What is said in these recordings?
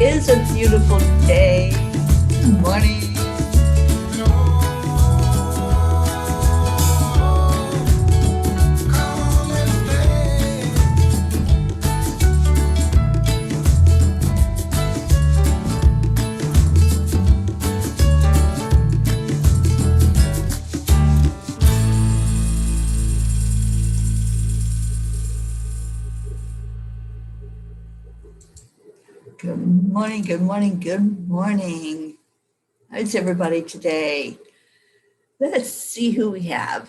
is a beautiful day. Good morning. Good morning, good morning, good morning. How's everybody today? Let's see who we have.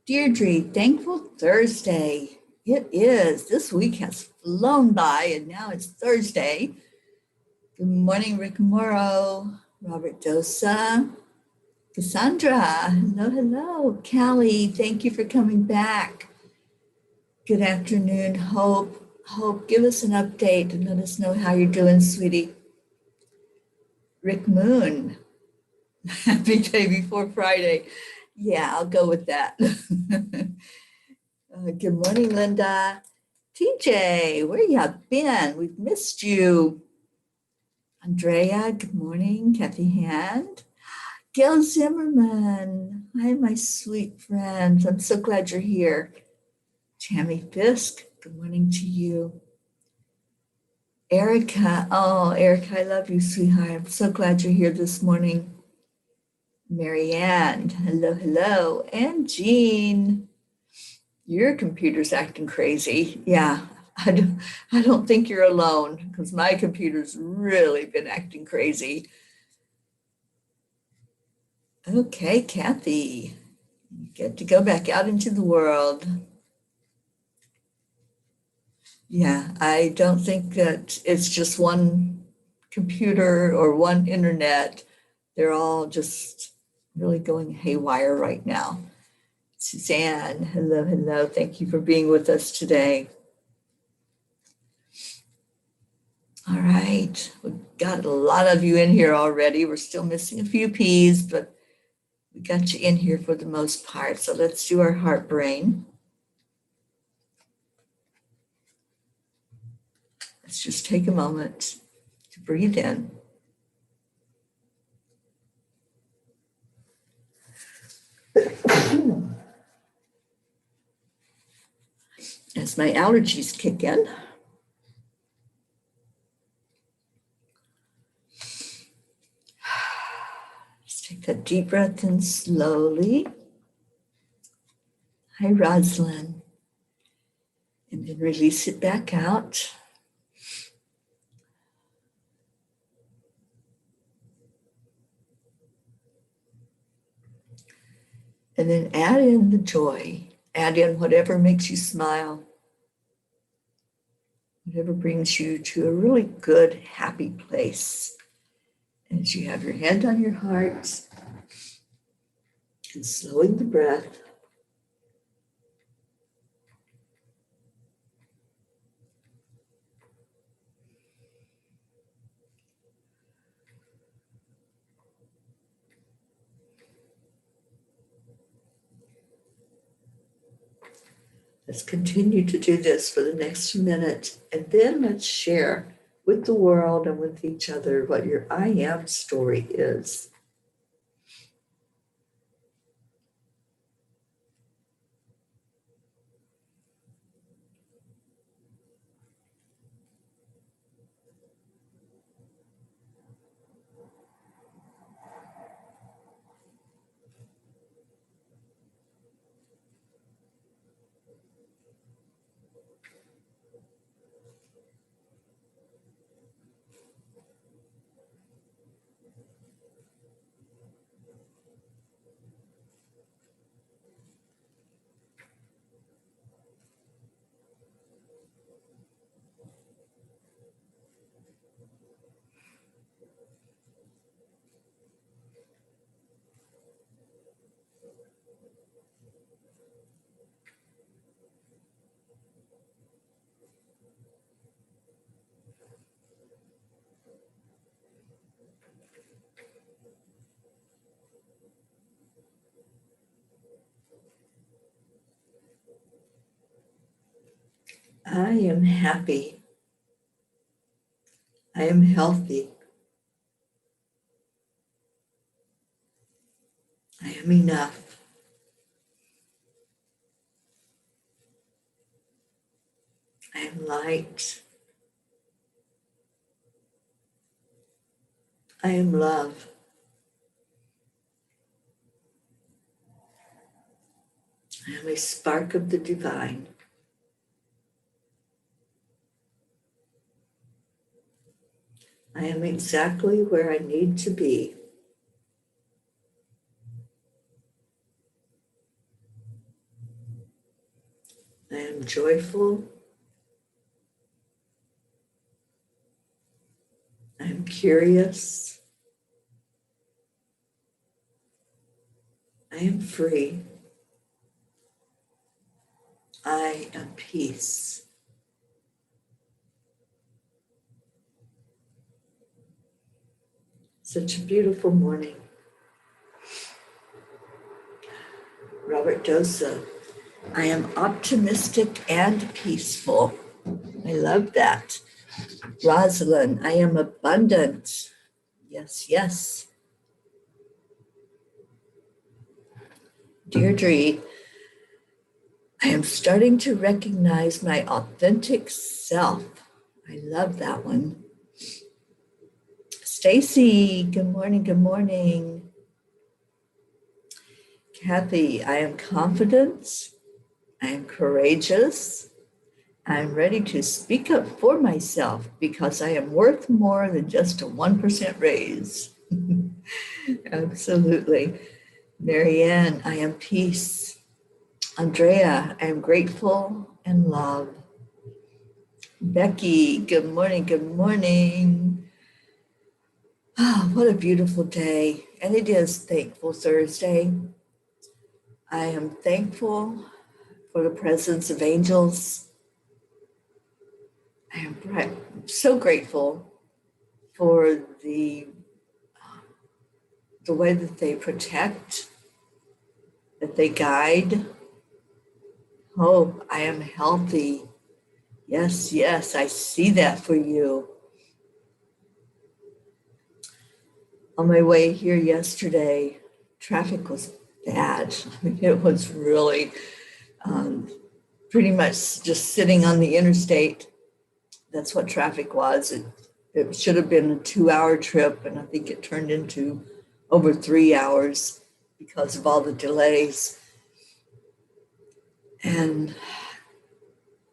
Deirdre, Thankful Thursday. It is. This week has flown by and now it's Thursday. Good morning, Rick Morrow, Robert Dosa, Cassandra. Hello, hello. Callie, thank you for coming back. Good afternoon, Hope. Hope, give us an update and let us know how you're doing, sweetie. Rick Moon, happy day before Friday. Yeah, I'll go with that. Good morning, Linda. TJ, where you been? We've missed you. Andrea, good morning. Kathy Hand. Gail Zimmerman. Hi, my sweet friends. I'm so glad you're here. Tammy Fisk, good morning to you. Erica, oh, Erica, I love you, sweetheart. I'm so glad you're here this morning. Marianne, hello, hello. And Jean, your computer's acting crazy. Yeah, I don't think you're alone because my computer's really been acting crazy. Okay, Kathy, you get to go back out into the world. Yeah, I don't think that it's just one computer or one internet. They're all just really going haywire right now. Suzanne, hello, hello. Thank you for being with us today. All right, we've got a lot of you in here already. We're still missing a few P's, but we got you in here for the most part. So let's do our heart brain. Let's just take a moment to breathe in. As my allergies kick in. Just take that deep breath in slowly. Hi, Rosalind. And then release it back out. And then add in the joy. Add in whatever makes you smile. Whatever brings you to a really good, happy place. As you have your hand on your heart and slowing the breath. Let's continue to do this for the next minute, and then let's share with the world and with each other what your I am story is. I am happy. I am healthy. I am enough. I am light. I am love. I am a spark of the divine. I am exactly where I need to be. I am joyful. I am curious. I am free. I am peace. Such a beautiful morning. Robert Dosa. I am optimistic and peaceful. I love that. Rosalind, I am abundant. Yes, yes. Deirdre, I am starting to recognize my authentic self. I love that one. Stacy, good morning, good morning. Kathy, I am confident. I am courageous. I'm ready to speak up for myself because I am worth more than just a 1% raise. Absolutely. Marianne, I am peace. Andrea, I am grateful and love. Becky, good morning, good morning. Oh, what a beautiful day. And it is Thankful Thursday. I am thankful for the presence of angels. I am so grateful for the way that they protect, that they guide. Hope, I am healthy. Yes, yes, I see that for you. On my way here yesterday, traffic was bad. I mean, it was really pretty much just sitting on the interstate. That's what traffic was. It should have been a 2-hour trip, and I think it turned into over 3 hours because of all the delays. And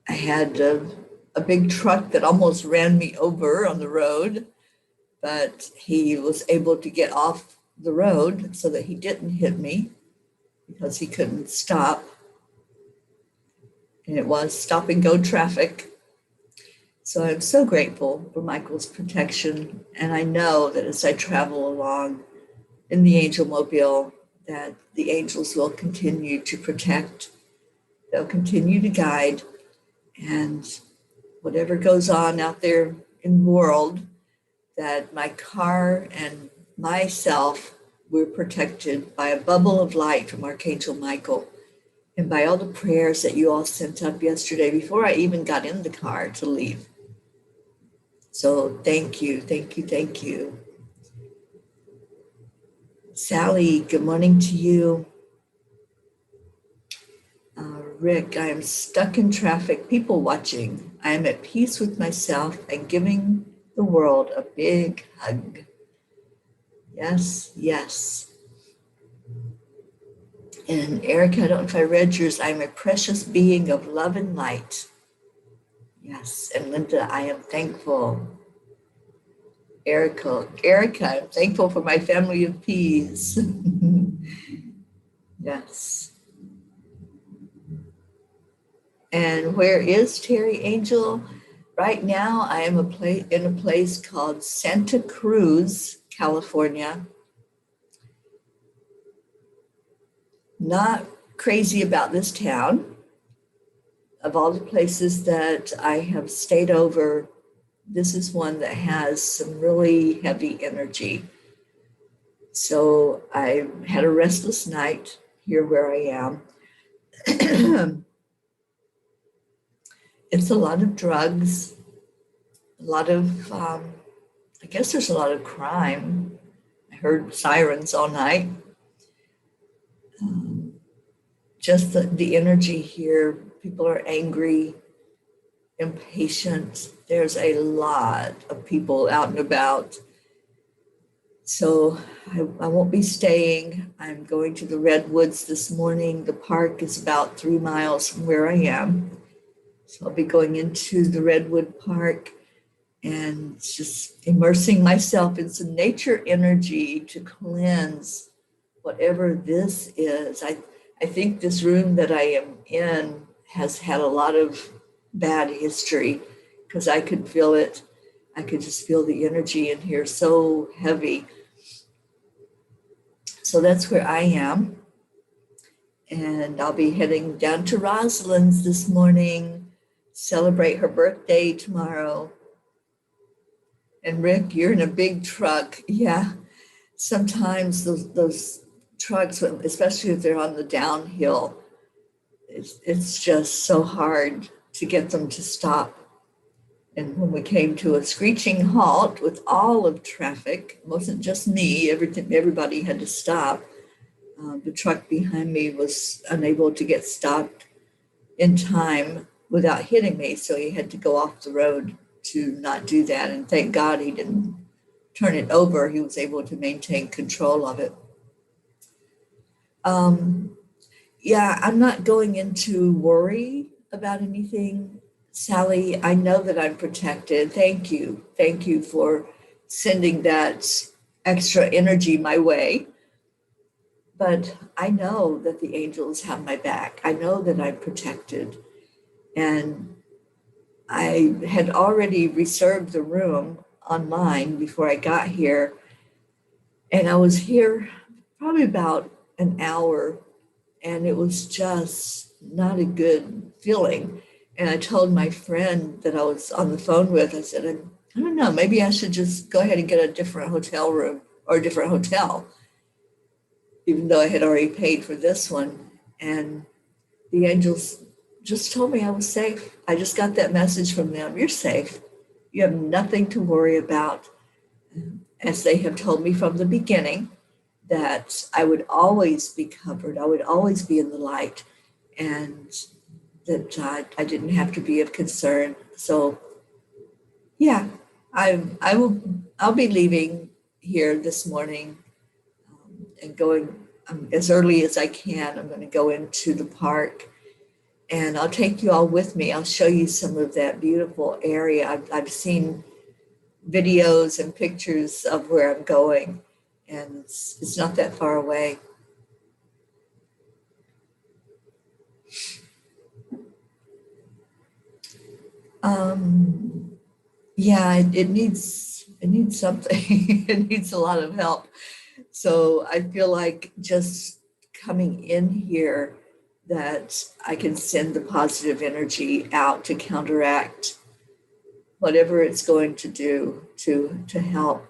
I had a big truck that almost ran me over on the road, but he was able to get off the road so that he didn't hit me because he couldn't stop. And it was stop and go traffic. So I'm so grateful for Michael's protection. And I know that as I travel along in the Angel Mobile, that the angels will continue to protect, they'll continue to guide, and whatever goes on out there in the world, that my car and myself were protected by a bubble of light from Archangel Michael and by all the prayers that you all sent up yesterday before I even got in the car to leave. So thank you, thank you, thank you. Sally, good morning to you. Rick, I am stuck in traffic, people watching. I am at peace with myself and giving the world a big hug. Yes, yes. And Erica, I don't know if I read yours. I am a precious being of love and light. Yes. And Linda, I am thankful. Erica, I'm thankful for my family of peas. Yes. And where is Teri Angel? Right now, I am in a place called Santa Cruz, California. Not crazy about this town. Of all the places that I have stayed over, this is one that has some really heavy energy. So I had a restless night here where I am. It's a lot of drugs, a lot of I guess there's a lot of crime. I heard sirens all night. Just the energy here. People are angry, impatient. There's a lot of people out and about. So I won't be staying. I'm going to the Redwoods this morning. The park is about 3 miles from where I am. So I'll be going into the Redwood Park and just immersing myself in some nature energy to cleanse whatever this is. I think this room that I am in has had a lot of bad history because I could feel it. I could just feel the energy in here so heavy. So that's where I am. And I'll be heading down to Rosalind's this morning, celebrate her birthday tomorrow. And Rick, you're in a big truck. Yeah, sometimes those trucks, especially if they're on the downhill, it's just so hard to get them to stop. And when we came to a screeching halt with all of traffic, it wasn't just me, everybody had to stop. The truck behind me was unable to get stopped in time without hitting me, so he had to go off the road to not do that. And thank God he didn't turn it over. He was able to maintain control of it. Yeah, I'm not going into worry about anything. Sally, I know that I'm protected. Thank you. Thank you for sending that extra energy my way. But I know that the angels have my back. I know that I'm protected. And I had already reserved the room online before I got here. And I was here probably about an hour, and it was just not a good feeling. And I told my friend that I was on the phone with, I said, I don't know, maybe I should just go ahead and get a different hotel room or a different hotel, even though I had already paid for this one. And the angels just told me I was safe. I just got that message from them. You're safe. You have nothing to worry about. As they have told me from the beginning, that I would always be covered. I would always be in the light, and that I didn't have to be of concern. So yeah, I'll be leaving here this morning and going as early as I can. I'm going to go into the park, and I'll take you all with me. I'll show you some of that beautiful area. I've seen videos and pictures of where I'm going, and it's not that far away. Yeah, it needs something. It needs a lot of help. So I feel like just coming in here that I can send the positive energy out to counteract whatever it's going to do to help.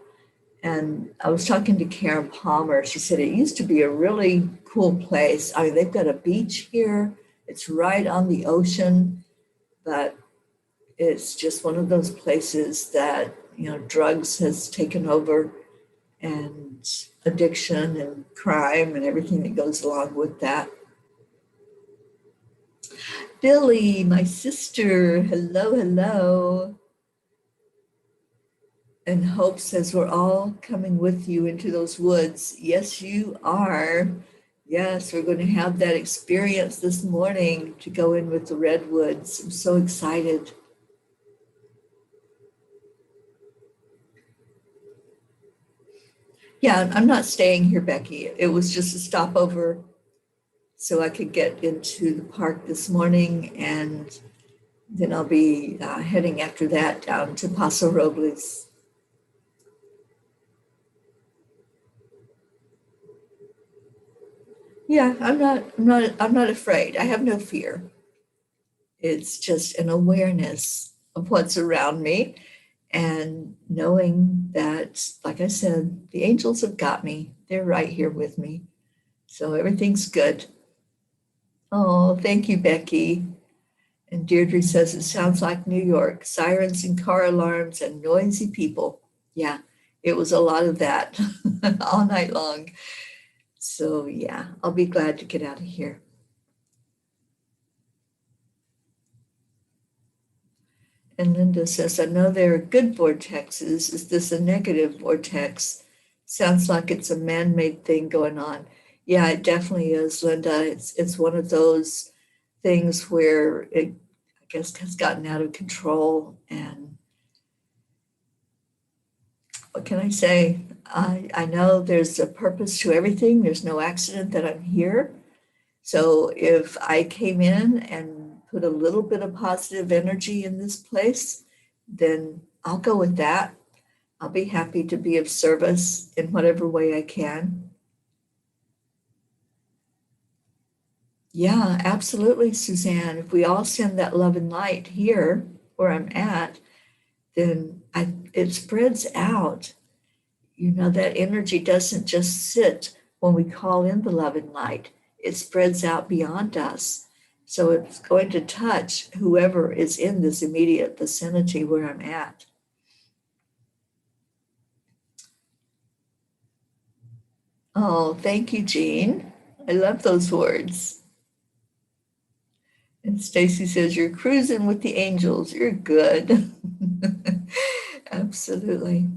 And I was talking to Karen Palmer. She said it used to be a really cool place. I mean, they've got a beach here. It's right on the ocean, but it's just one of those places that, drugs has taken over, and addiction and crime and everything that goes along with that. Billy, my sister, hello, hello. And Hope says, we're all coming with you into those woods. Yes, you are. Yes, we're going to have that experience this morning to go in with the redwoods. I'm so excited. Yeah, I'm not staying here, Becky. It was just a stopover so I could get into the park this morning, and then I'll be heading after that down to Paso Robles. Yeah, I'm not afraid. I have no fear. It's just an awareness of what's around me, and knowing that, like I said, the angels have got me. They're right here with me. So everything's good. Oh, thank you, Becky. And Deirdre says, it sounds like New York, sirens and car alarms and noisy people. Yeah, it was a lot of that all night long. So yeah, I'll be glad to get out of here. And Linda says, I know there are good vortexes. Is this a negative vortex? Sounds like it's a man-made thing going on. Yeah, it definitely is, Linda. It's one of those things where it, I guess, has gotten out of control. And what can I say? I know there's a purpose to everything. There's no accident that I'm here. So if I came in and put a little bit of positive energy in this place, then I'll go with that. I'll be happy to be of service in whatever way I can. Yeah, absolutely, Suzanne. If we all send that love and light here where I'm at, then it spreads out. That energy doesn't just sit when we call in the love and light, it spreads out beyond us. So it's going to touch whoever is in this immediate vicinity where I'm at. Oh, thank you, Jean. I love those words. And Stacy says, you're cruising with the angels. You're good. Absolutely.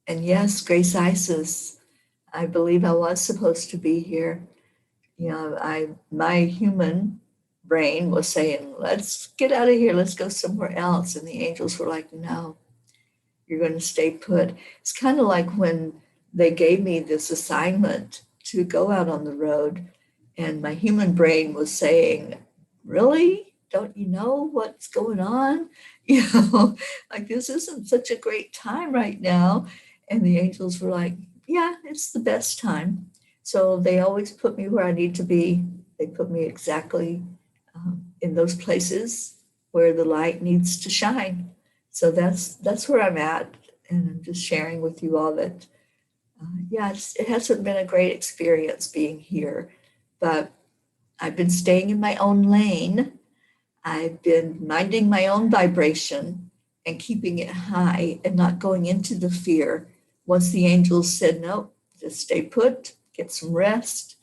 And yes, Grace Isis, I believe I was supposed to be here. My human brain was saying, let's get out of here. Let's go somewhere else. And the angels were like, no, you're going to stay put. It's kind of like when they gave me this assignment to go out on the road. And my human brain was saying, really? Don't you know what's going on? Like this isn't such a great time right now. And the angels were like, yeah, it's the best time. So they always put me where I need to be. They put me exactly in those places where the light needs to shine. So that's where I'm at. And I'm just sharing with you all that, it hasn't been a great experience being here, but I've been staying in my own lane. I've been minding my own vibration and keeping it high and not going into the fear. Once the angels said, no, just stay put, get some rest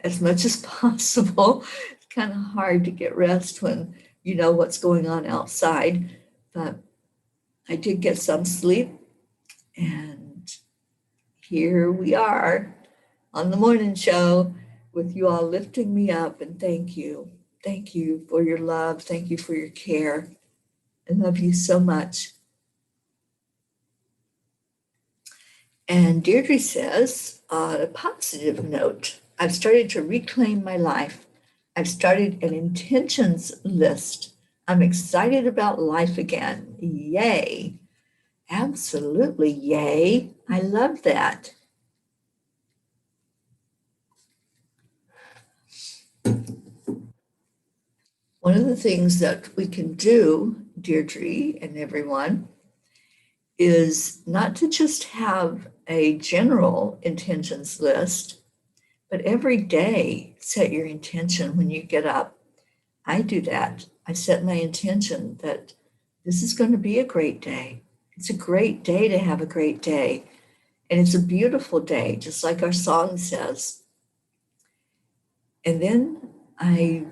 as much as possible. It's kind of hard to get rest when you know what's going on outside, but I did get some sleep, and here we are on the morning show with you all lifting me up, and thank you. Thank you for your love. Thank you for your care. I love you so much. And Deirdre says, on a positive note, I've started to reclaim my life. I've started an intentions list. I'm excited about life again. Yay. Absolutely. Yay. I love that. One of the things that we can do, Deirdre and everyone, is not to just have a general intentions list, but every day set your intention when you get up. I do that. I set my intention that this is going to be a great day. It's a great day to have a great day. And it's a beautiful day, just like our song says. And then I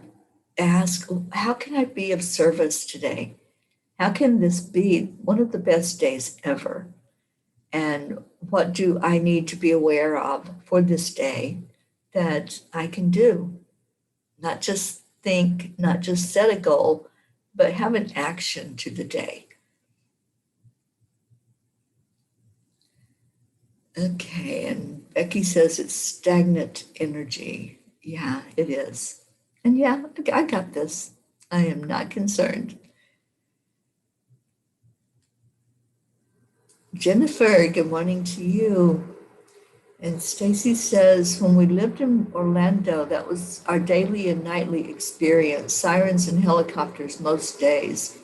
ask, how can I be of service today? How can this be one of the best days ever? And what do I need to be aware of for this day that I can do? Not just think, not just set a goal, but have an action to the day. Okay, and Becky says it's stagnant energy. Yeah, it is. And yeah, I got this. I am not concerned. Jennifer, good morning to you. And Stacy says, when we lived in Orlando, that was our daily and nightly experience, sirens and helicopters most days.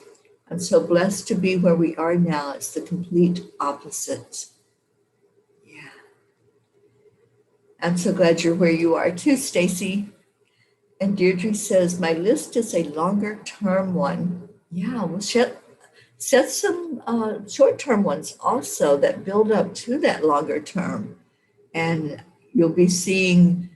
I'm so blessed to be where we are now. It's the complete opposite. Yeah. I'm so glad you're where you are too, Stacy. And Deirdre says, my list is a longer term one. Yeah, well, set some short-term ones also that build up to that longer term. And you'll be seeing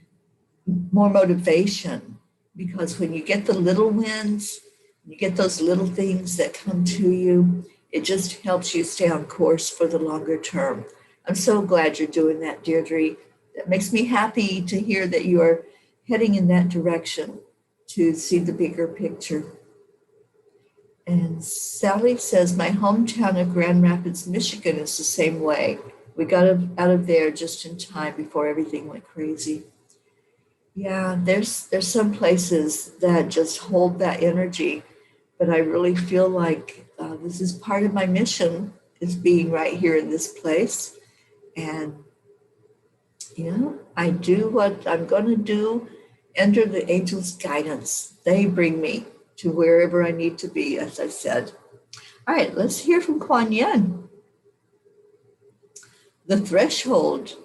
more motivation, because when you get the little wins, you get those little things that come to you, it just helps you stay on course for the longer term. I'm so glad you're doing that, Deirdre. That makes me happy to hear that you are heading in that direction to see the bigger picture. And Sally says, my hometown of Grand Rapids, Michigan is the same way. We got out of there just in time before everything went crazy. Yeah, there's some places that just hold that energy, but I really feel like this is part of my mission, is being right here in this place. And, I do what I'm going to do, under the angels' guidance. They bring me to wherever I need to be, as I said. All right, let's hear from Kuan Yin. The threshold.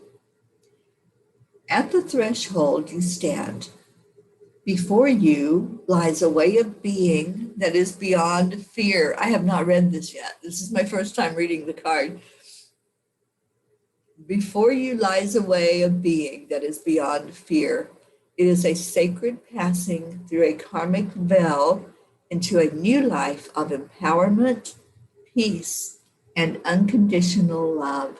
At the threshold you stand. Before you lies a way of being that is beyond fear. I have not read this yet. This is my first time reading the card. Before you lies a way of being that is beyond fear. It is a sacred passing through a karmic veil into a new life of empowerment, peace, and unconditional love.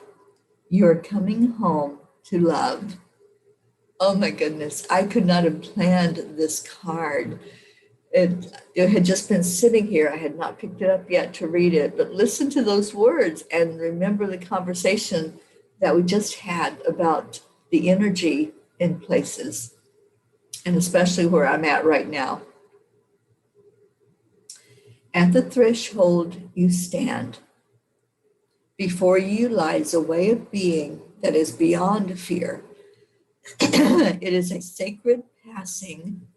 You are coming home to love. Oh my goodness, I could not have planned this card. It had just been sitting here. I had not picked it up yet to read it, but listen to those words and remember the conversation that we just had about the energy in places, and especially where I'm at right now. At the threshold you stand. Before you lies a way of being that is beyond fear. It is a sacred passing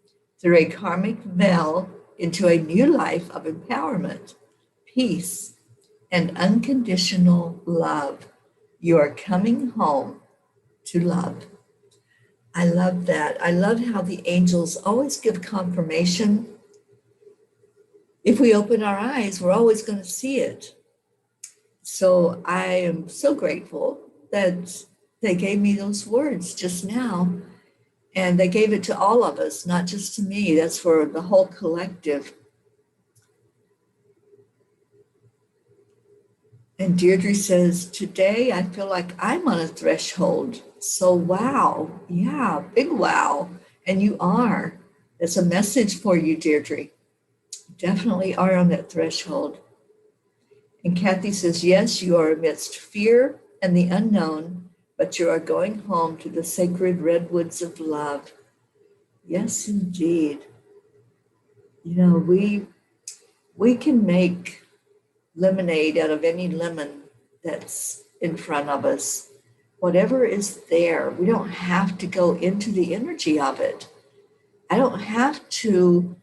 through a karmic veil into a new life of empowerment, peace, and unconditional love. You are coming home to love. I love that. I love how the angels always give confirmation. If we open our eyes, we're always going to see it. So I am so grateful that they gave me those words just now. And they gave it to all of us, not just to me. That's for the whole collective. And Deirdre says, today I feel like I'm on a threshold. So wow. Yeah, big wow. And you are. That's a message for you, Deirdre. Definitely are on that threshold. And Kathy says, yes, you are amidst fear and the unknown, but you are going home to the sacred redwoods of love. Yes, indeed. We can make lemonade out of any lemon that's in front of us. Whatever is there, we don't have to go into the energy of it. I don't have to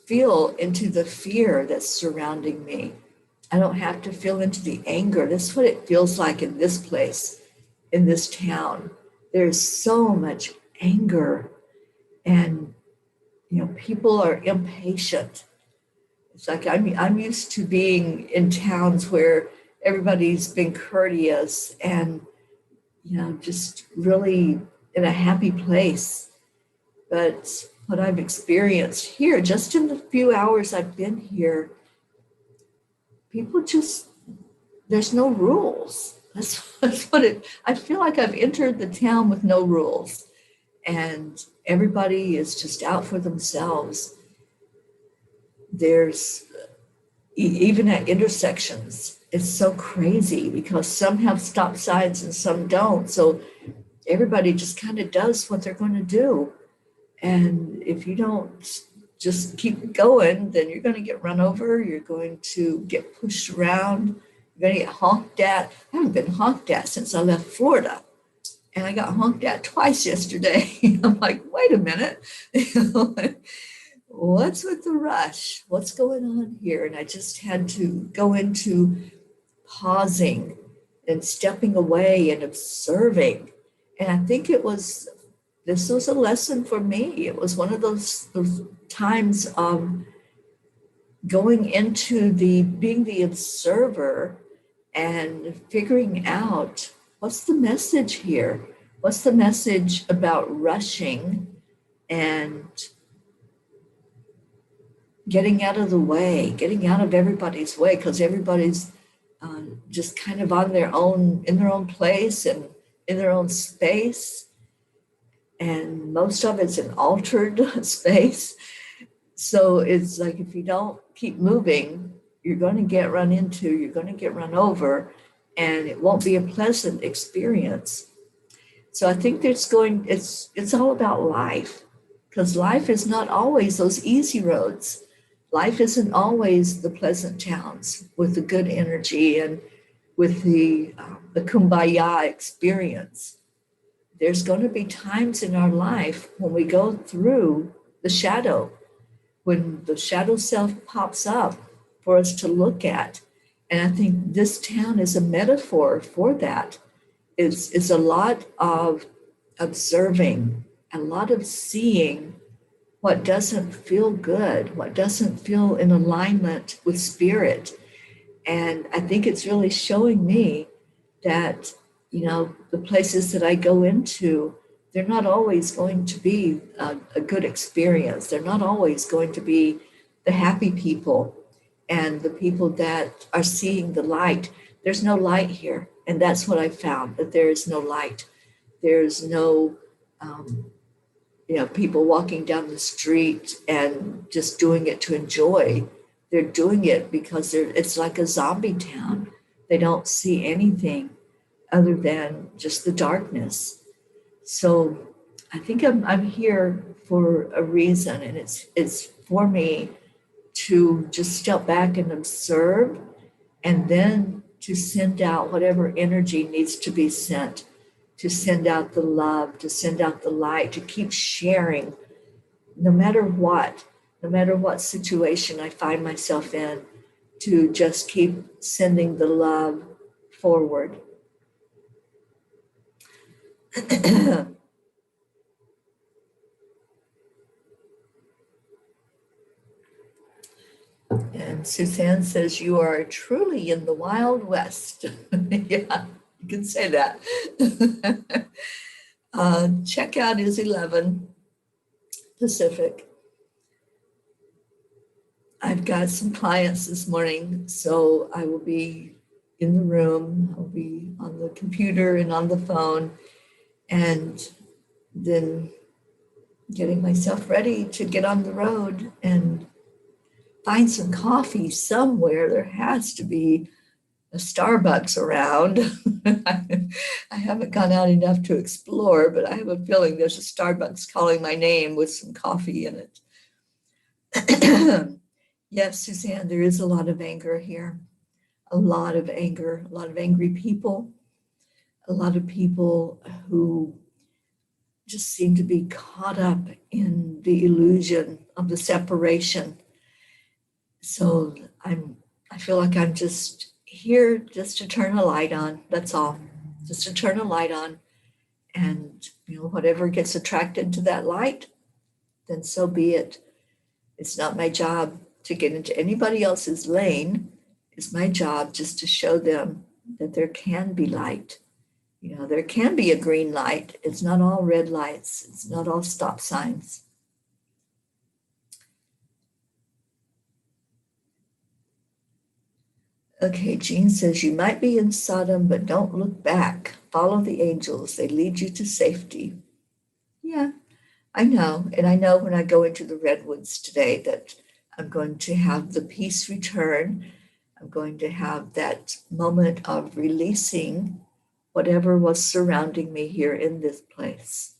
feel into the fear that's surrounding me. I don't have to feel into the anger. That's what it feels like in this place, in this town. There's so much anger, and people are impatient. It's like I'm used to being in towns where everybody's been courteous and just really in a happy place. But what I've experienced here, just in the few hours I've been here, people there's no rules. That's what I feel like I've entered the town with no rules. And everybody is just out for themselves. There's, even at intersections, it's so crazy because some have stop signs and some don't. So everybody just kind of does what they're going to do. And if you don't just keep going, then you're going to get run over. You're going to get pushed around. You're going to get honked at. I haven't been honked at since I left Florida. And I got honked at twice yesterday. I'm like, wait a minute. What's with the rush? What's going on here? And I just had to go into pausing and stepping away and observing. And I think this was a lesson for me. It was one of those times of going into being the observer and figuring out what's the message here? What's the message about rushing and getting out of the way, getting out of everybody's way, because everybody's just kind of on their own, in their own place and in their own space. And most of it's an altered space. So it's like if you don't keep moving, you're going to get run into, you're going to get run over, and it won't be a pleasant experience. So I think it's all about life, because life is not always those easy roads. Life isn't always the pleasant towns with the good energy and with the kumbaya experience. There's going to be times in our life when we go through the shadow, when the shadow self pops up for us to look at. And I think this town is a metaphor for that. It's a lot of observing, a lot of seeing what doesn't feel good, what doesn't feel in alignment with spirit. And I think it's really showing me that, the places that I go into, they're not always going to be a good experience. They're not always going to be the happy people and the people that are seeing the light. There's no light here. And that's what I found, that there is no light. There's no, people walking down the street and just doing it to enjoy. They're doing it because it's like a zombie town. They don't see anything other than just the darkness. So I think I'm here for a reason, and it's for me to just step back and observe, and then to send out whatever energy needs to be sent, to send out the love, to send out the light, to keep sharing, no matter what situation I find myself in, to just keep sending the love forward. And Suzanne says, you are truly in the Wild West. Yeah, you can say that. Checkout is 11 Pacific. I've got some clients this morning, so I will be in the room. I'll be on the computer and on the phone, and then getting myself ready to get on the road and find some coffee somewhere. There has to be a Starbucks around. I haven't gone out enough to explore, but I have a feeling there's a Starbucks calling my name with some coffee in it. Yes, Suzanne, there is a lot of anger here. A lot of anger, a lot of angry people, a lot of people who just seem to be caught up in the illusion of the separation. So I feel like I'm just here just to turn a light on. That's all. Just to turn a light on. And whatever gets attracted to that light, then so be it. It's not my job to get into anybody else's lane. It's my job just to show them that there can be light. There can be a green light. It's not all red lights. It's not all stop signs. Okay, Jean says, you might be in Sodom, but don't look back. Follow the angels. They lead you to safety. Yeah, I know. And I know when I go into the redwoods today that I'm going to have the peace return. I'm going to have that moment of releasing whatever was surrounding me here in this place.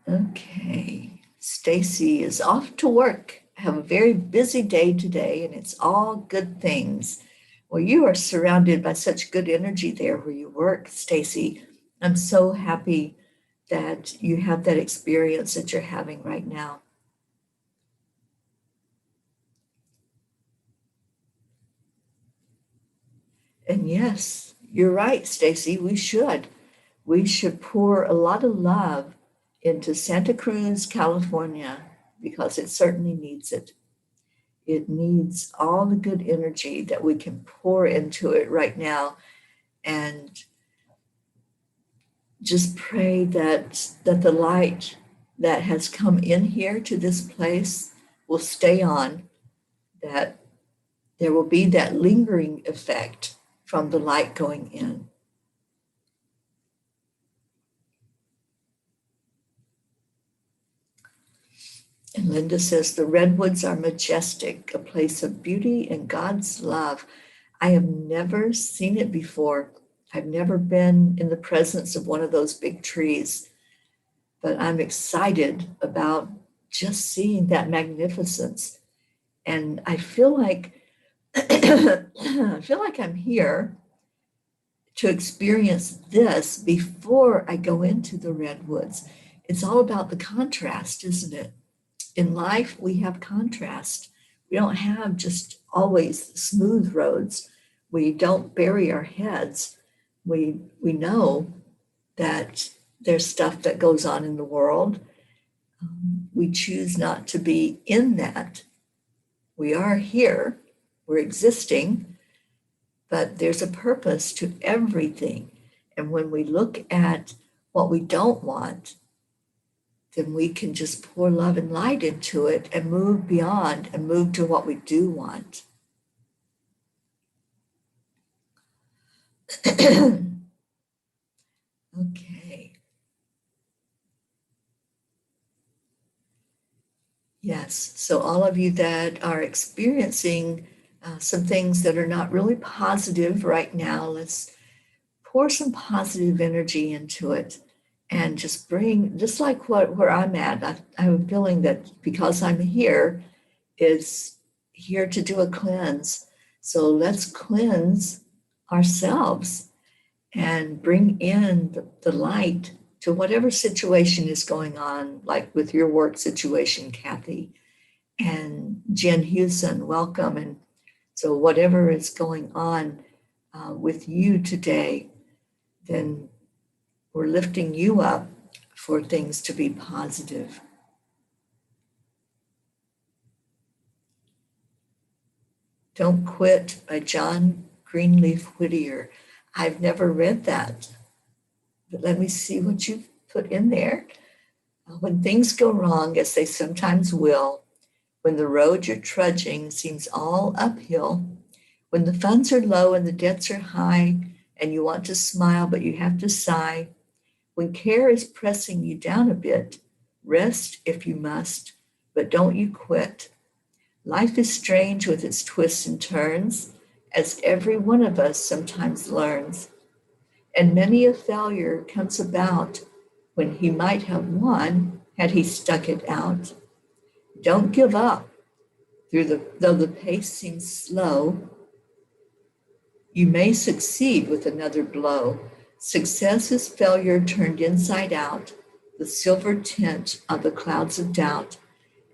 Okay, Stacy is off to work. I have a very busy day today, and it's all good things. Well, you are surrounded by such good energy there where you work, Stacy. I'm so happy that you have that experience that you're having right now. And yes, you're right, Stacy, we should. we should pour a lot of love into Santa Cruz, California, because it certainly needs it. It needs all the good energy that we can pour into it right now, and just pray that the light that has come in here to this place will stay on, that there will be that lingering effect from the light going in. And Linda says, the redwoods are majestic, a place of beauty and God's love. I have never seen it before. I've never been in the presence of one of those big trees, but I'm excited about just seeing that magnificence. And I feel like I'm here to experience this before I go into the redwoods. It's all about the contrast, isn't it? In life, we have contrast. We don't have just always smooth roads. We don't bury our heads. We know that there's stuff that goes on in the world. We choose not to be in that. We are here, we're existing, but there's a purpose to everything. And when we look at what we don't want, then we can just pour love and light into it and move beyond and move to what we do want. Okay. Yes, so all of you that are experiencing some things that are not really positive right now, let's pour some positive energy into it. And just bring, just like where I'm at, I have a feeling that because I'm here, it's here to do a cleanse. So let's cleanse ourselves and bring in the light to whatever situation is going on, like with your work situation, Kathy. And Jen Hewson, welcome. And so whatever is going on with you today, then we're lifting you up for things to be positive. Don't Quit by John Greenleaf Whittier. I've never read that, but let me see what you've put in there. When things go wrong, as they sometimes will, when the road you're trudging seems all uphill, when the funds are low and the debts are high, and you want to smile but you have to sigh, when care is pressing you down a bit, rest if you must, but don't you quit. Life is strange with its twists and turns, as every one of us sometimes learns. And many a failure comes about when he might have won had he stuck it out. Don't give up, though the pace seems slow. You may succeed with another blow. Success is failure turned inside out, the silver tint of the clouds of doubt,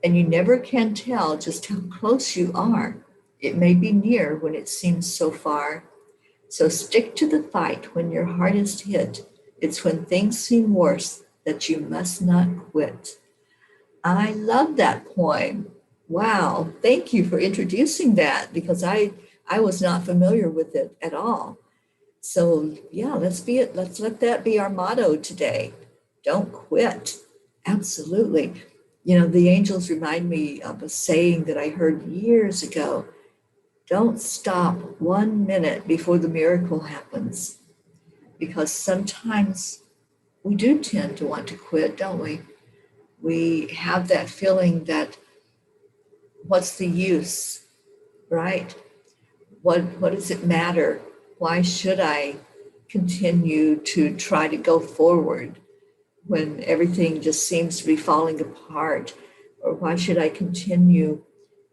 and you never can tell just how close you are. It may be near when it seems so far. So stick to the fight when your heart is hit. It's when things seem worse that you must not quit. I love that poem. Wow, thank you for introducing that, because I was not familiar with it at all. So yeah, let's let that be our motto today. Don't quit. Absolutely. You know, the angels remind me of a saying that I heard years ago. Don't stop 1 minute before the miracle happens. Because sometimes we do tend to want to quit, don't we? We have that feeling that what's the use, right? What does it matter? Why should I continue to try to go forward when everything just seems to be falling apart? Or why should I continue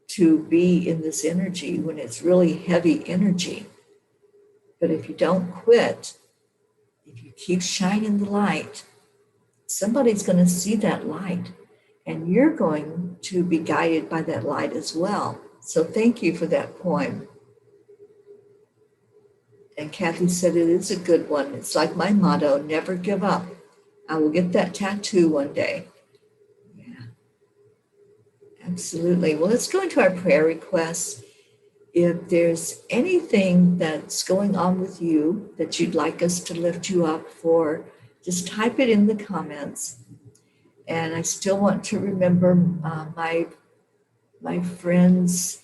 to be in this energy when it's really heavy energy? But if you don't quit, if you keep shining the light, somebody's going to see that light, and you're going to be guided by that light as well. So thank you for that poem. And Kathy said it is a good one. It's like my motto, never give up. I will get that tattoo one day. Yeah, absolutely. Well, let's go into our prayer requests. If there's anything that's going on with you that you'd like us to lift you up for, just type it in the comments. And I still want to remember my friend's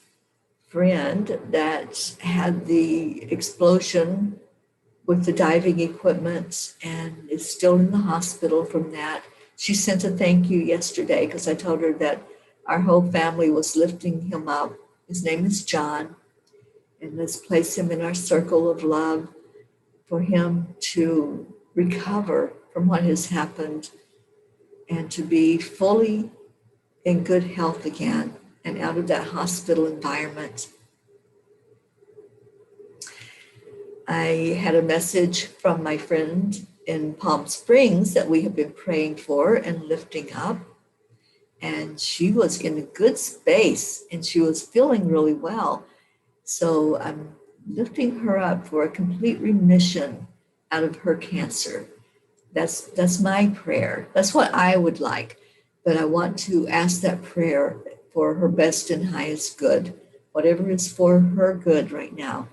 friend that had the explosion with the diving equipment and is still in the hospital from that. She sent a thank you yesterday because I told her that our whole family was lifting him up. His name is John, and let's place him in our circle of love for him to recover from what has happened and to be fully in good health again and out of that hospital environment. I had a message from my friend in Palm Springs that we have been praying for and lifting up. And she was in a good space and she was feeling really well. So I'm lifting her up for a complete remission out of her cancer. That's my prayer. That's what I would like. But I want to ask that prayer for her best and highest good, whatever is for her good right now,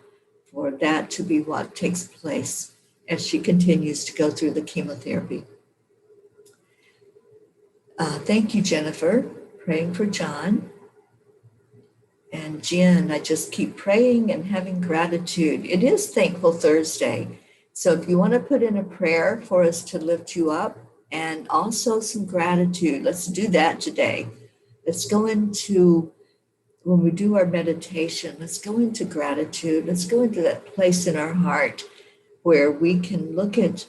for that to be what takes place as she continues to go through the chemotherapy. Thank you, Jennifer, praying for John. And Jen, I just keep praying and having gratitude. It is Thankful Thursday. So if you want to put in a prayer for us to lift you up and also some gratitude, let's do that today. Let's go into, when we do our meditation, let's go into gratitude. Let's go into that place in our heart where we can look at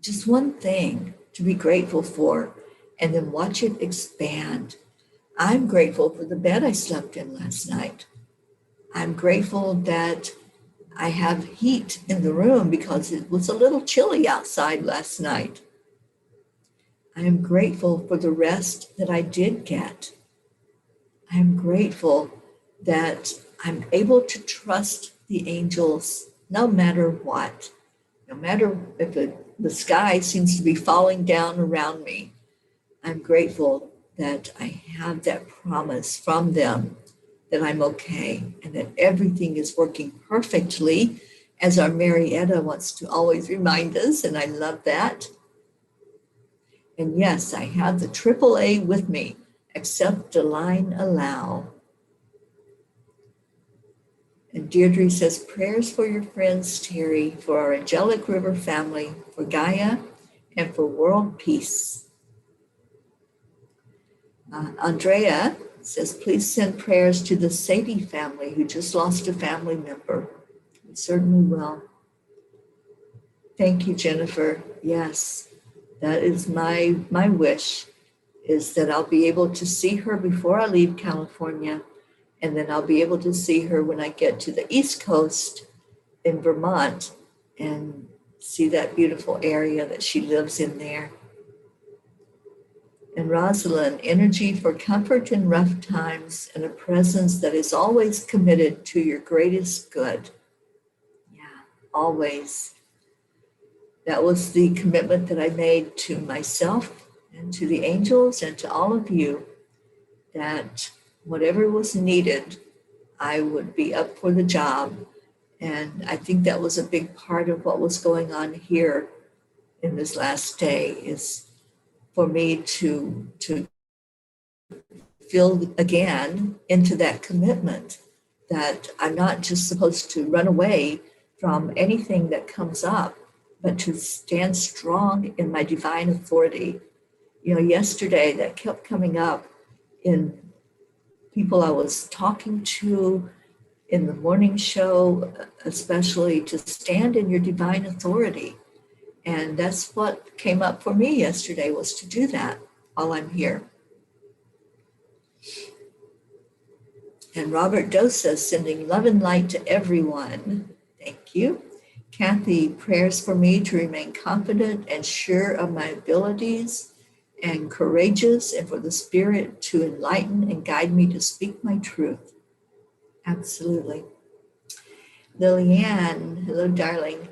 just one thing to be grateful for and then watch it expand. I'm grateful for the bed I slept in last night. I'm grateful that I have heat in the room because it was a little chilly outside last night. I am grateful for the rest that I did get. I am grateful that I'm able to trust the angels no matter what. No matter if the sky seems to be falling down around me, I'm grateful that I have that promise from them that I'm okay and that everything is working perfectly, as our Marietta wants to always remind us, and I love that. And yes, I have the AAA with me, accept, align, allow. And Deirdre says, prayers for your friends, Teri, for our Angelic River family, for Gaia, and for world peace. Andrea says, please send prayers to the Sadie family who just lost a family member. We certainly will. Thank you, Jennifer. Yes, that is my wish, is that I'll be able to see her before I leave California, and then I'll be able to see her when I get to the East Coast in Vermont and see that beautiful area that she lives in there. And Rosalind, energy for comfort in rough times and a presence that is always committed to your greatest good. Yeah, always. That was the commitment that I made to myself and to the angels and to all of you, that whatever was needed, I would be up for the job. And I think that was a big part of what was going on here in this last day, is for me to feel again into that commitment that I'm not just supposed to run away from anything that comes up, but to stand strong in my divine authority. You know, yesterday that kept coming up in people I was talking to in the morning show, especially, to stand in your divine authority. And that's what came up for me yesterday, was to do that while I'm here. And Robert Dosa sending love and light to everyone. Thank you. Kathy, prayers for me to remain confident and sure of my abilities and courageous, and for the Spirit to enlighten and guide me to speak my truth. Absolutely. Lilianne, hello, darling.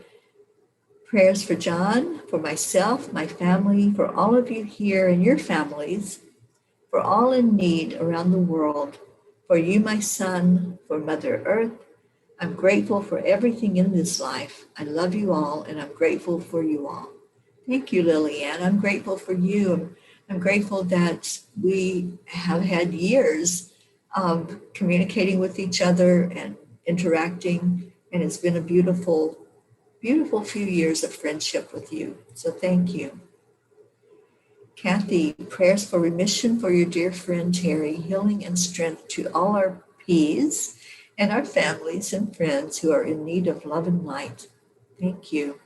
Prayers for John, for myself, my family, for all of you here and your families, for all in need around the world, for you, my son, for Mother Earth. I'm grateful for everything in this life. I love you all, and I'm grateful for you all. Thank you, Lilianne. I'm grateful for you. I'm grateful that we have had years of communicating with each other and interacting, and it's been a beautiful, beautiful few years of friendship with you. So thank you. Kathy, prayers for remission for your dear friend Teri, healing and strength to all our P's and our families and friends who are in need of love and light. Thank you.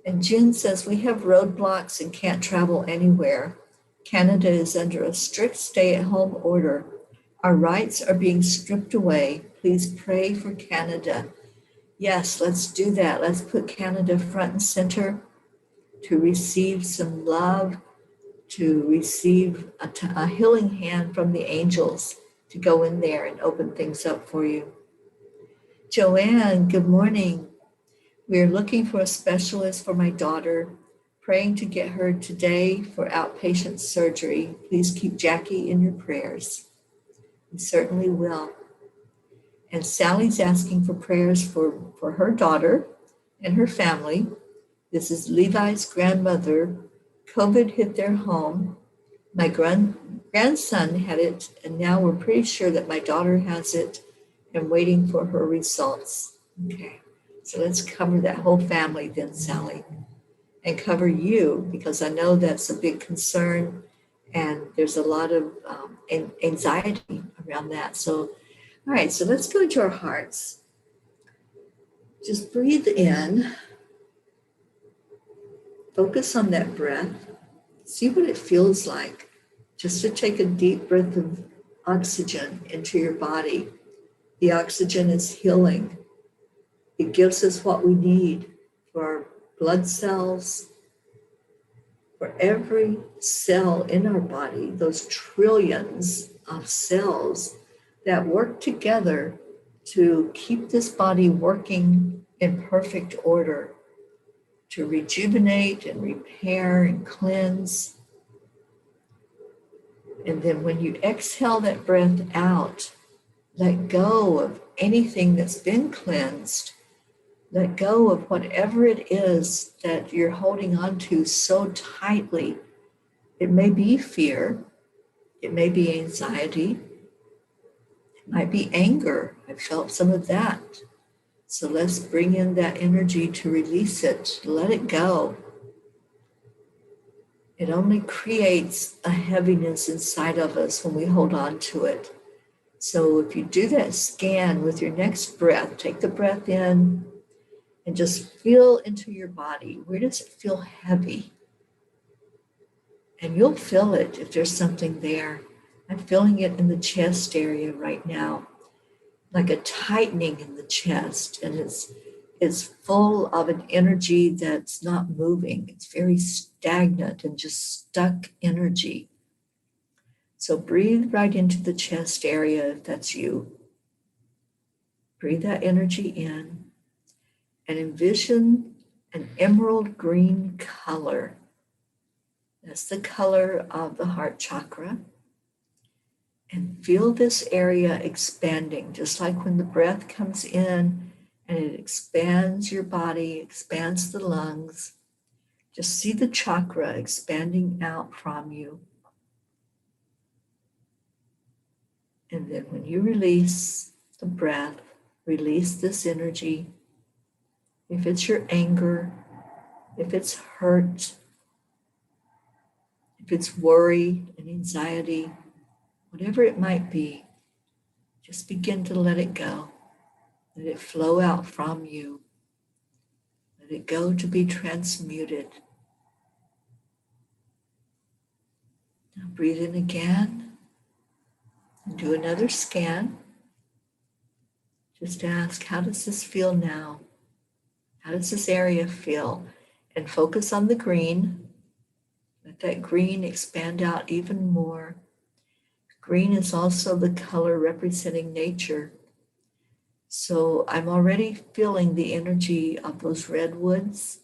And Jen says, we have roadblocks and can't travel anywhere. Canada is under a strict stay-at-home order. Our rights are being stripped away. Please pray for Canada. Yes, let's do that. Let's put Canada front and center to receive some love, to receive a healing hand from the angels to go in there and open things up for you. Joanne, good morning. We're looking for a specialist for my daughter, praying to get her today for outpatient surgery. Please keep Jackie in your prayers. We certainly will. And Sally's asking for prayers for her daughter and her family. This is Levi's grandmother. COVID hit their home. My grandson had it, and now we're pretty sure that my daughter has it and waiting for her results. Okay, so let's cover that whole family then, Sally, and cover you, because I know that's a big concern and there's a lot of anxiety around that. So, all right, so let's go into our hearts. Just breathe in, focus on that breath, see what it feels like just to take a deep breath of oxygen into your body. The oxygen is healing. It gives us what we need for our blood cells, for every cell in our body, those trillions of cells that work together to keep this body working in perfect order, to rejuvenate and repair and cleanse. And then when you exhale that breath out, let go of anything that's been cleansed. Let go of whatever it is that you're holding on to so tightly. It may be fear. It may be anxiety. It might be anger. I felt some of that. So let's bring in that energy to release it. Let it go. It only creates a heaviness inside of us when we hold on to it. So if you do that scan with your next breath, take the breath in and just feel into your body. Where does it feel heavy? And you'll feel it if there's something there. I'm feeling it in the chest area right now, like a tightening in the chest. And it's full of an energy that's not moving. It's very stagnant and just stuck energy. So breathe right into the chest area if that's you. Breathe that energy in and envision an emerald green color. That's the color of the heart chakra. And feel this area expanding, just like when the breath comes in and it expands your body, expands the lungs. Just see the chakra expanding out from you. And then when you release the breath, release this energy. If it's your anger, if it's hurt, if it's worry and anxiety, whatever it might be, just begin to let it go. Let it flow out from you. Let it go to be transmuted. Now breathe in again and do another scan. Just ask, how does this feel now? How does this area feel? And focus on the green. Let that green expand out even more. Green is also the color representing nature. So I'm already feeling the energy of those redwoods.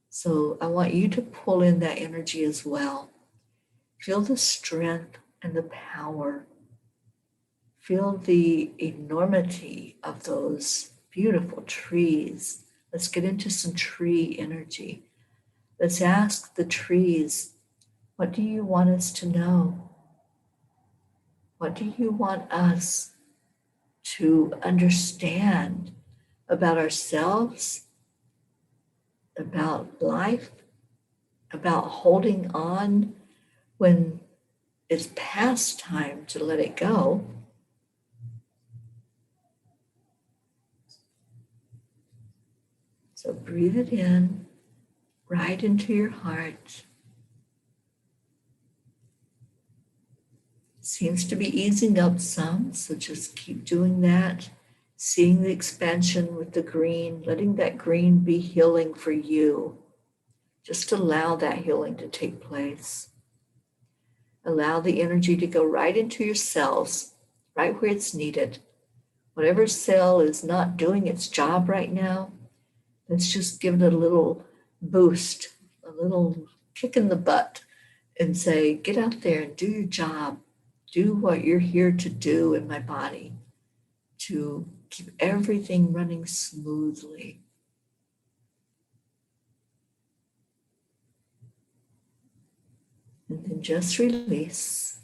So I want you to pull in that energy as well. Feel the strength and the power. Feel the enormity of those beautiful trees. Let's get into some tree energy. Let's ask the trees, what do you want us to know? What do you want us to understand about ourselves, about life, about holding on when it's past time to let it go? So breathe it in, right into your heart. Seems to be easing up some, so just keep doing that. Seeing the expansion with the green, letting that green be healing for you. Just allow that healing to take place. Allow the energy to go right into your cells, right where it's needed. Whatever cell is not doing its job right now, let's just give it a little boost, a little kick in the butt, and say, get out there and do your job. Do what you're here to do in my body, to keep everything running smoothly. And then just release.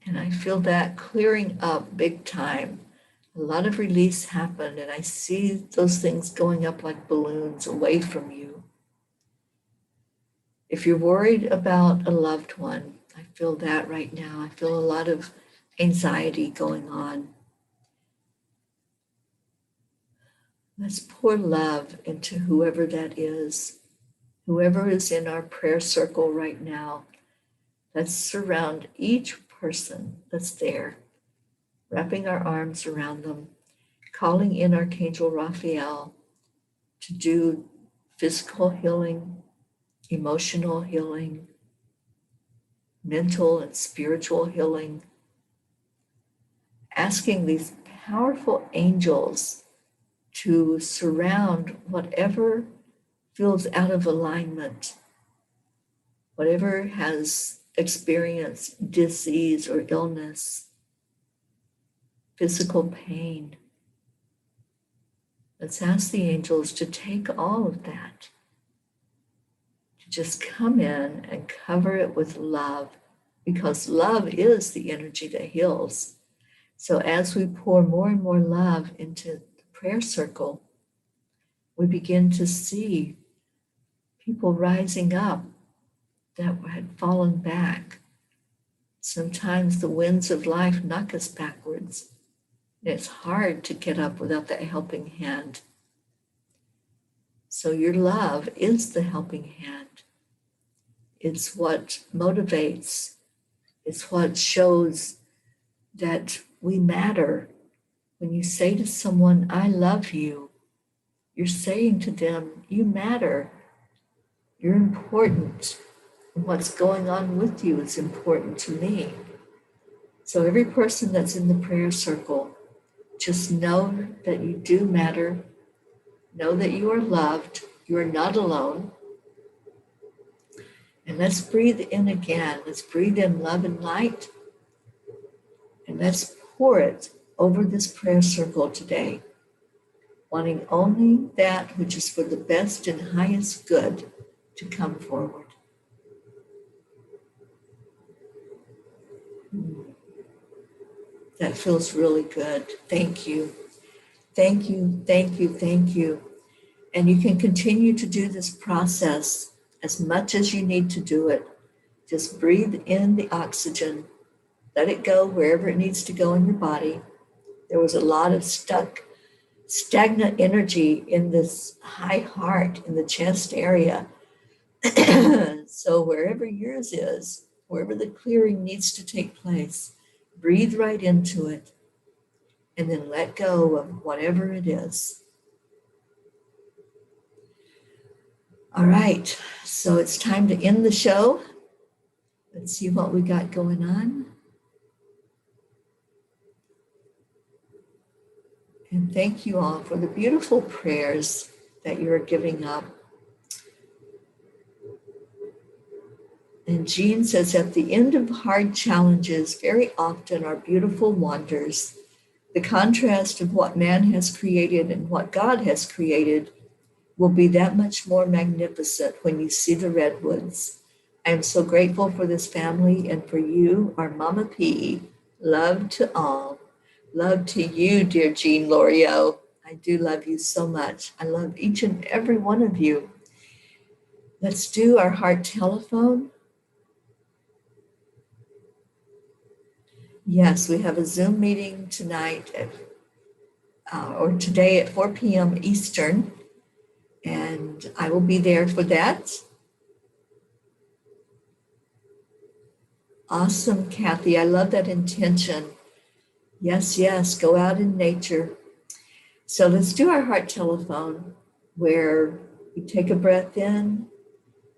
And I feel that clearing up big time. A lot of release happened, and I see those things going up like balloons away from you. If you're worried about a loved one, I feel that right now. I feel a lot of anxiety going on. Let's pour love into whoever that is, whoever is in our prayer circle right now. Let's surround each person that's there, wrapping our arms around them, calling in Archangel Raphael to do physical healing, emotional healing, mental and spiritual healing, asking these powerful angels to surround whatever feels out of alignment, whatever has experienced disease or illness, physical pain. Let's ask the angels to take all of that, to just come in and cover it with love, because love is the energy that heals. So as we pour more and more love into the prayer circle, we begin to see people rising up that had fallen back. Sometimes the winds of life knock us backwards. It's hard to get up without that helping hand. So your love is the helping hand. It's what motivates. It's what shows that we matter. When you say to someone, I love you, you're saying to them, you matter. You're important. And what's going on with you is important to me. So every person that's in the prayer circle, just know that you do matter. Know that you are loved. You are not alone. And let's breathe in again. Let's breathe in love and light. And let's pour it over this prayer circle today, wanting only that which is for the best and highest good to come forward. That feels really good. Thank you. Thank you, thank you, thank you. And you can continue to do this process as much as you need to do it. Just breathe in the oxygen, let it go wherever it needs to go in your body. There was a lot of stagnant energy in this high heart, in the chest area. So wherever yours is, wherever the clearing needs to take place, breathe right into it and then let go of whatever it is. All right, so it's time to end the show. Let's see what we got going on. And thank you all for the beautiful prayers that you are giving up. And Jean says, at the end of hard challenges, very often are beautiful wonders. The contrast of what man has created and what God has created will be that much more magnificent when you see the redwoods. I am so grateful for this family and for you, our Mama P. Love to all. Love to you, dear Jean Lorio. I do love you so much. I love each and every one of you. Let's do our heart telephone. Yes, we have a Zoom meeting tonight or today at 4 p.m. Eastern, and I will be there for that. Awesome, Kathy. I love that intention. Yes, yes, go out in nature. So let's do our heart telephone where we take a breath in,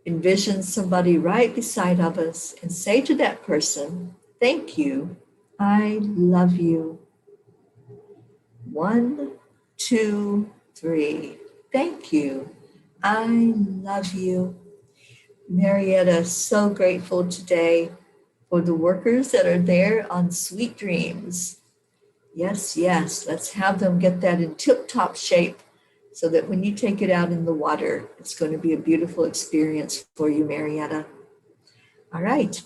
envision somebody right beside of us, and say to that person, thank you. I love you. 1, 2, 3. Thank you. I love you. Marietta, so grateful today for the workers that are there on Sweet Dreams. Yes, yes, let's have them get that in tip-top shape so that when you take it out in the water, it's going to be a beautiful experience for you, Marietta. All right,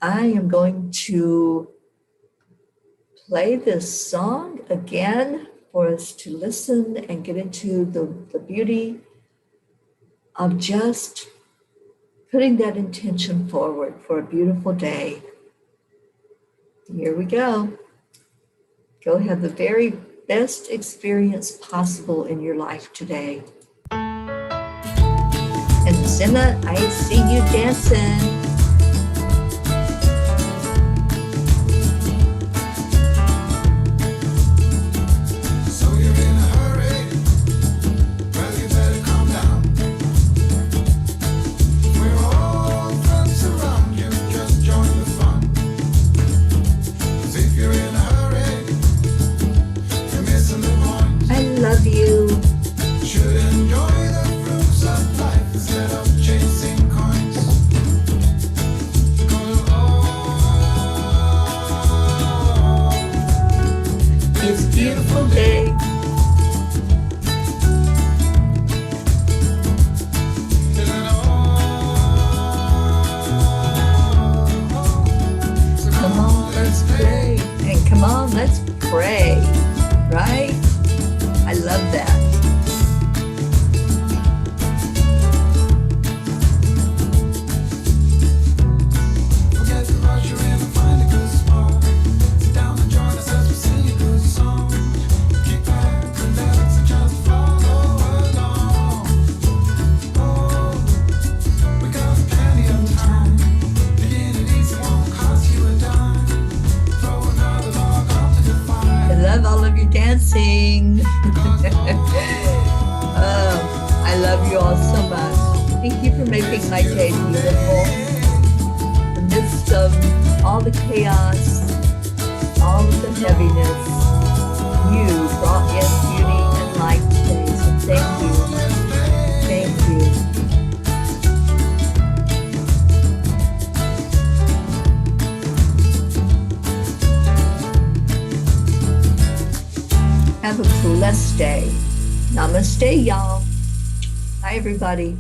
I am going to play this song again for us to listen and get into the beauty of just putting that intention forward for a beautiful day. Here we go. Go have the very best experience possible in your life today. And Zima, I see you dancing. Have a blessed day. Namaste, y'all. Bye, everybody.